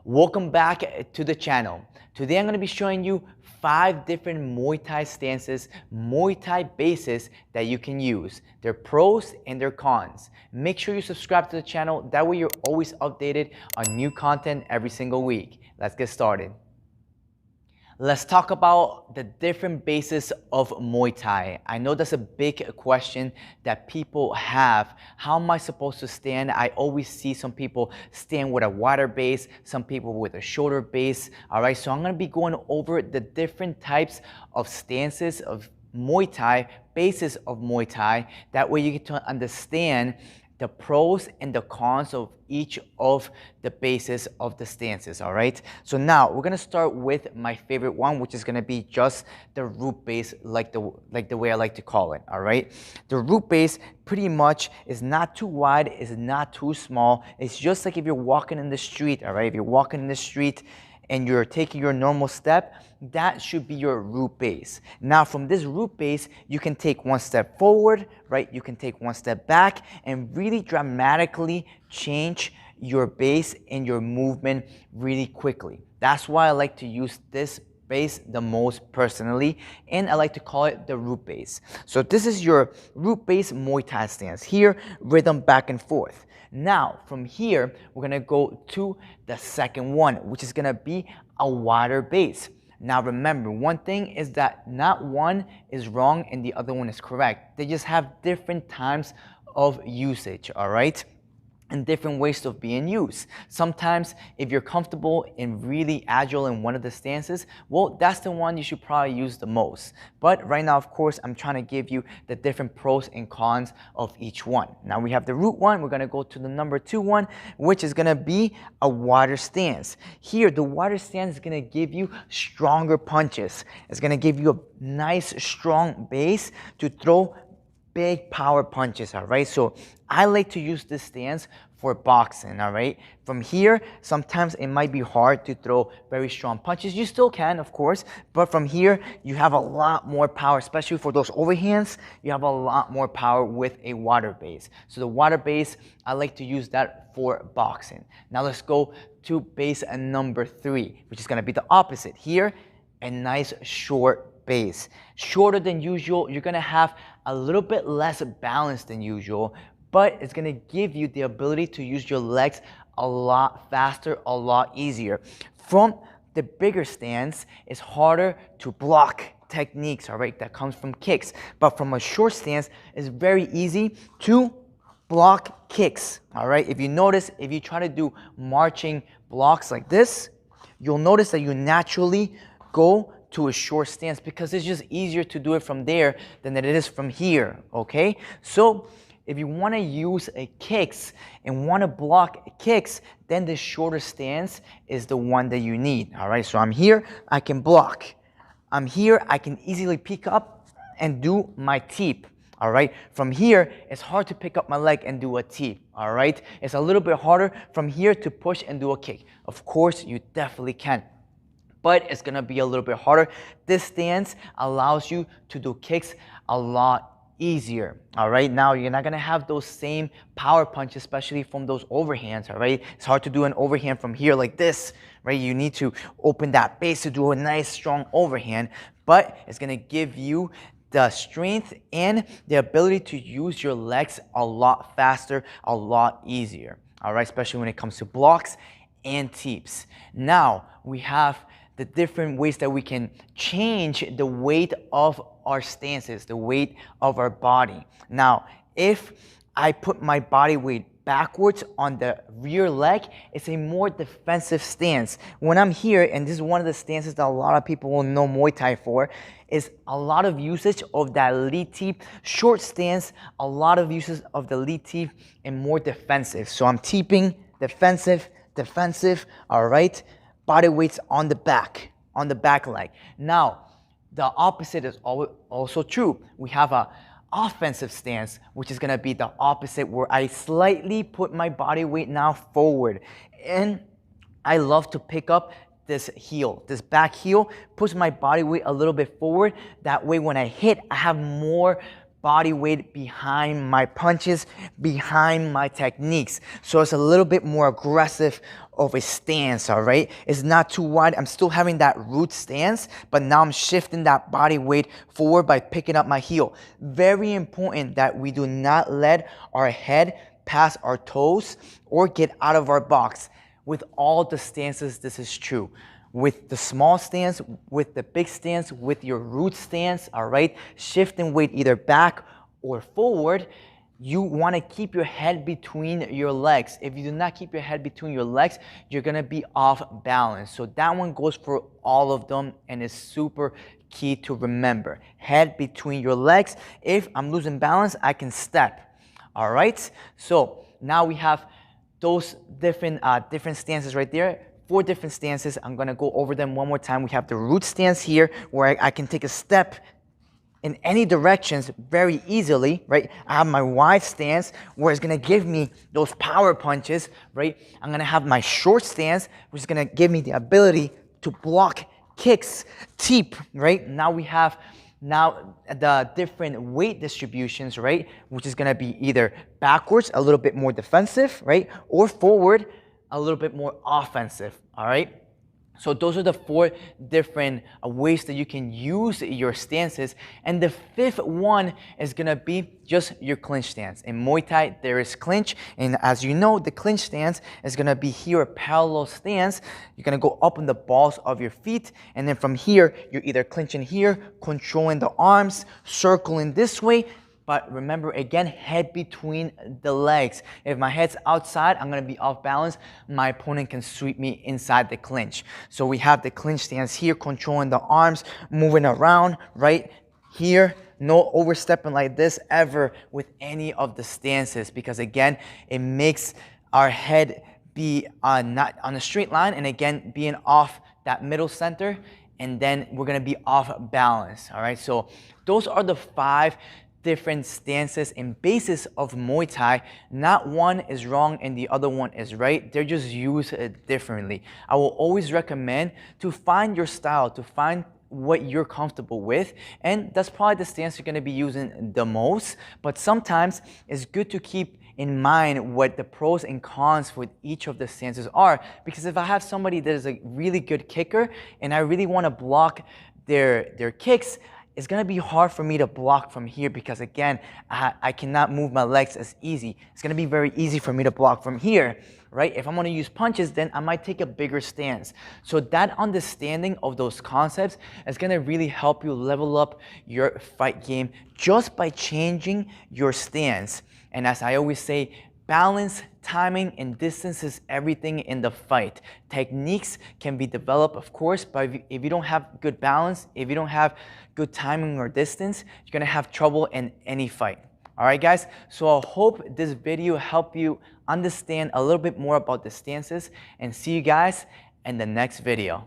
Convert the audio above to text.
Welcome back to the channel. Today I'm going to be showing you 5 different Muay Thai stances, Muay Thai bases that you can use. Their pros and their cons. Make sure you subscribe to the channel, that way you're always updated on new content every single week. Let's get started. Let's talk about the different bases of Muay Thai. I know that's a big question that people have. How am I supposed to stand? I always see some people stand with a wider base, some people with a shorter base. All right, so I'm going to be going over the different types of stances of Muay Thai, bases of Muay Thai. That way you get to understand the pros and the cons of each of the bases of the stances, all right? So now we're gonna start with my favorite one, which is gonna be just the root base, like the way I like to call it, all right? The root base pretty much is not too wide, is not too small. It's just like if you're walking in the street, all right? If you're walking in the street and you're taking your normal step, that should be your root base. Now from this root base, you can take one step forward, right? You can take one step back and really dramatically change your base and your movement really quickly. That's why I like to use this base the most personally, and I like to call it the root base. So this is your root base Muay Thai stance. Here, rhythm back and forth. Now, from here, we're gonna go to the second one, which is gonna be a wider base. Now remember, one thing is that not one is wrong and the other one is correct. They just have different times of usage, all right? And different ways of being used. Sometimes if you're comfortable and really agile in one of the stances, well, that's the one you should probably use the most. But right now, of course, I'm trying to give you the different pros and cons of each one. Now we have the root one. We're gonna go to the number 2 one, which is gonna be a wider stance. Here, the wider stance is gonna give you stronger punches. It's gonna give you a nice, strong base to throw big power punches, all right? So I like to use this stance for boxing, all right? From here, sometimes it might be hard to throw very strong punches. You still can, of course, but from here, you have a lot more power, especially for those overhands. You have a lot more power with a wider base. So the wider base, I like to use that for boxing. Now let's go to base number 3, which is gonna be the opposite. Here, a nice short base. Shorter than usual, you're gonna have a little bit less balance than usual, but it's gonna give you the ability to use your legs a lot faster, a lot easier. From the bigger stance, it's harder to block techniques, all right, that comes from kicks. But from a short stance, it's very easy to block kicks, all right? If you notice, if you try to do marching blocks like this, you'll notice that you naturally go to a short stance because it's just easier to do it from there than it is from here, okay? So if you want to use a kicks and want to block kicks, then the shorter stance is the one that you need, all right? So I'm here, I can block. I'm here, I can easily pick up and do my teep, all right? From here, it's hard to pick up my leg and do a teep, all right? It's a little bit harder from here to push and do a kick. Of course, you definitely can, but it's gonna be a little bit harder. This stance allows you to do kicks a lot easier, all right? Now, you're not gonna have those same power punches, especially from those overhands, all right? It's hard to do an overhand from here like this, right? You need to open that base to do a nice, strong overhand, but it's gonna give you the strength and the ability to use your legs a lot faster, a lot easier, all right? Especially when it comes to blocks and teeps. Now, we have the different ways that we can change the weight of our stances, the weight of our body. Now, if I put my body weight backwards on the rear leg, it's a more defensive stance. When I'm here, and this is one of the stances that a lot of people will know Muay Thai for, is a lot of usage of that lead teep, short stance, a lot of uses of the lead teep, and more defensive. So I'm teeping, defensive, defensive, all right? Body weight's on the back leg. Now, the opposite is also true. We have a offensive stance, which is gonna be the opposite, where I slightly put my body weight now forward. And I love to pick up this heel, this back heel, push my body weight a little bit forward. That way when I hit, I have more body weight behind my punches, behind my techniques. So it's a little bit more aggressive of a stance, all right? It's not too wide. I'm still having that root stance, but now I'm shifting that body weight forward by picking up my heel. Very important that we do not let our head pass our toes or get out of our box. With all the stances, this is true. With the small stance, with the big stance, with your root stance, all right? Shifting weight either back or forward, you want to keep your head between your legs. If you do not keep your head between your legs, you're going to be off balance. So that one goes for all of them and is super key to remember. Head between your legs. If I'm losing balance, I can step. All right? So now we have those different stances right there. 4 different stances. I'm going to go over them one more time. We have the root stance here where I can take a step in any directions very easily, right? I have my wide stance where it's gonna give me those power punches, right? I'm gonna have my short stance, which is gonna give me the ability to block kicks, teep, right? Now we have the different weight distributions, right? Which is gonna be either backwards, a little bit more defensive, right? Or forward, a little bit more offensive, all right? So those are the 4 different ways that you can use your stances. And the 5th one is going to be just your clinch stance. In Muay Thai, there is clinch. And as you know, the clinch stance is going to be here, a parallel stance. You're going to go up on the balls of your feet. And then from here, you're either clinching here, controlling the arms, circling this way. But remember, again, head between the legs. If my head's outside, I'm going to be off balance. My opponent can sweep me inside the clinch. So we have the clinch stance here, controlling the arms, moving around, right? Here, no overstepping like this ever with any of the stances. Because again, it makes our head be not on a straight line. And again, being off that middle center. And then we're going to be off balance, all right? So those are the 5 different stances and bases of Muay Thai. Not one is wrong and the other one is right. They're just used differently. I will always recommend to find your style, to find what you're comfortable with, and that's probably the stance you're going to be using the most. But sometimes it's good to keep in mind what the pros and cons for each of the stances are, because if I have somebody that is a really good kicker and I really want to block their kicks, it's going to be hard for me to block from here because, again, I cannot move my legs as easy. It's going to be very easy for me to block from here, right? If I'm going to use punches, then I might take a bigger stance. So that understanding of those concepts is going to really help you level up your fight game just by changing your stance. And as I always say, balance, timing, and distance is everything in the fight. Techniques can be developed, of course, but if you don't have good balance, if you don't have good timing or distance, you're gonna have trouble in any fight. All right, guys? So I hope this video helped you understand a little bit more about the stances, and see you guys in the next video.